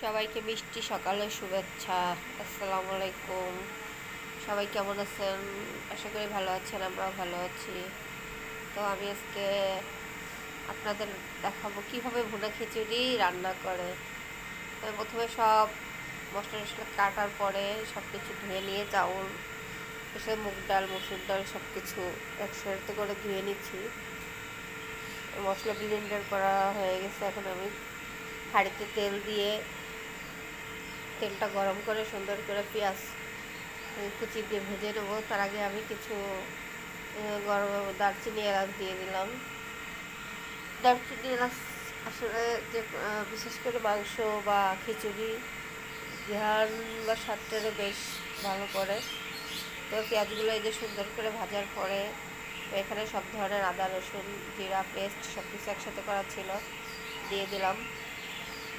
সবাইকে মিষ্টি সকালের শুভেচ্ছা। আসসালামু আলাইকুম। সবাই কেমন আছেন? আশা করি ভালো আছেন, আমরাও ভালো আছি। তো আমি আজকে আপনাদের দেখাবো কিভাবে ভুনা খিচুড়ি রান্না করে। তো প্রথমে সব মশলা টশলা কাটার পরে সব কিছু ধুয়ে নিয়ে চাউল, এসে মুগ ডাল, মসুর ডাল সব কিছু একসাথে করে ধুয়ে নিচ্ছি। মশলা ব্লেন্ডার করা হয়ে গেছে। এখন আমি হাঁড়িতে তেল দিয়ে তেলটা গরম করে সুন্দর করে পেঁয়াজ কুচি দিয়ে ভেজে নেবো। তার আগে আমি কিছু গরম দারচিনি এলাচ দিয়ে দিলাম। দারচিনি এলাচ আসলে যে বিশেষ করে মাংস বা খিচুড়ি ঘ্রাণ বা স্বাদটা বেশ ভালো করে। তো পেঁয়াজগুলো এই যে সুন্দর করে ভাজার পরে এখানে সব ধরনের আদা রসুন জিরা পেস্ট সব কিছু একসাথে করা ছিল, দিয়ে দিলাম।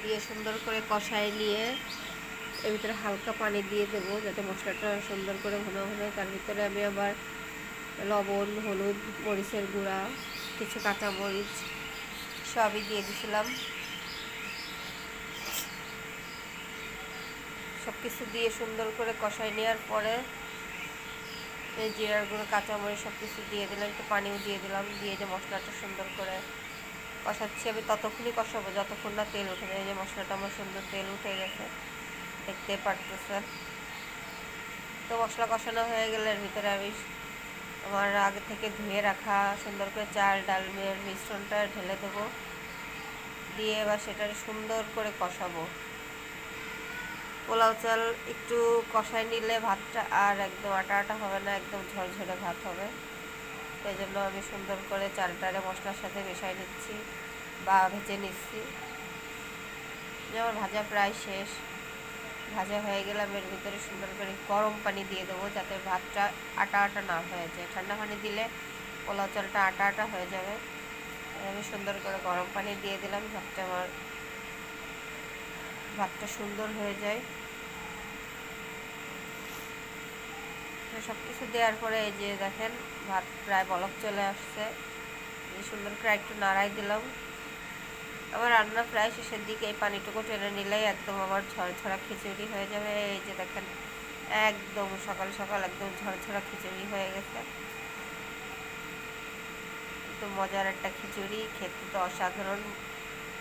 দিয়ে সুন্দর করে কষায় নিয়ে এর ভিতরে হালকা পানি দিয়ে দেবো যাতে মশলাটা সুন্দর করে ঘন হয়। তার ভিতরে আমি আবার লবণ, হলুদ, মরিচের গুঁড়া, কিছু কাঁচামরিচ সবই দিয়ে দিয়েছিলাম। সব কিছু দিয়ে সুন্দর করে কষাই নেওয়ার পরে এই জিরার গুঁড়ো, কাঁচামরিচ সব কিছু দিয়ে দিলাম, একটু পানিও দিয়ে দিলাম। দিয়ে যে মশলাটা সুন্দর করে কষাচ্ছি আমি, ততক্ষণই কষাবো যতক্ষণ না তেল উঠে যায়। এই যে মশলাটা আমার সুন্দর তেল উঠে গেছে, দেখতে পারতেছেন। তো মশলা কষানো হয়ে গেলে এর ভিতরে আমি আমার আগে থেকে ধুয়ে রাখা সুন্দর করে চাল ডালের মিশ্রণটা ঢেলে দেবো। দিয়ে এবার সেটা সুন্দর করে কষাবো। পোলাও চাল একটু কষায় নিলে ভাতটা আর একদম আটা আটা হবে না, একদম ঝরঝরে ভাত হবে। সেই জন্য আমি সুন্দর করে চালটারে মশলার সাথে মেশাই নিচ্ছি বা ভেজে নিচ্ছি। আমার ভাজা প্রায় শেষ। ভাজা হয়ে গেলে আমি এর ভিতরে সুন্দর করে গরম পানি দিয়ে দেবো যাতে ভাতটা আটা আটা না হয়ে যায়। ঠান্ডা পানি দিলে পোলাও চালটা আটা আটা হয়ে যাবে। আমি সুন্দর করে গরম পানি দিয়ে দিলাম যাতে আমার ভাতটা সুন্দর হয়ে যায়। সব কিছু দেওয়ার পরে এই যে দেখেন ভাত প্রায় বলক চলে আসছে। সুন্দর করে একটু নাড়াই দিলাম। আমার রান্না প্রায় শেষের দিকে, এই পানিটুকু টেনে নিলেই একদম আমার ঝরঝরা খিচুড়ি হয়ে যাবে। এই যে দেখেন একদম সকাল সকাল একদম ঝরঝরা খিচুড়ি হয়ে গেছে। তো মজার একটা খিচুড়ি, খেতে তো অসাধারণ।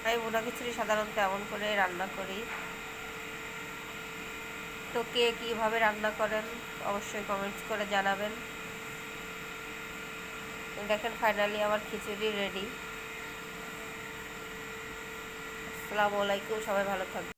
আমি ভুনা খিচুড়ি সাধারণত এমন করে রান্না করি। তো কে কীভাবে রান্না করেন অবশ্যই কমেন্টস করে জানাবেন। দেখেন ফাইনালি আমার খিচুড়ি রেডি। আসসালামু আলাইকুম, সবাই ভালো থাকবেন।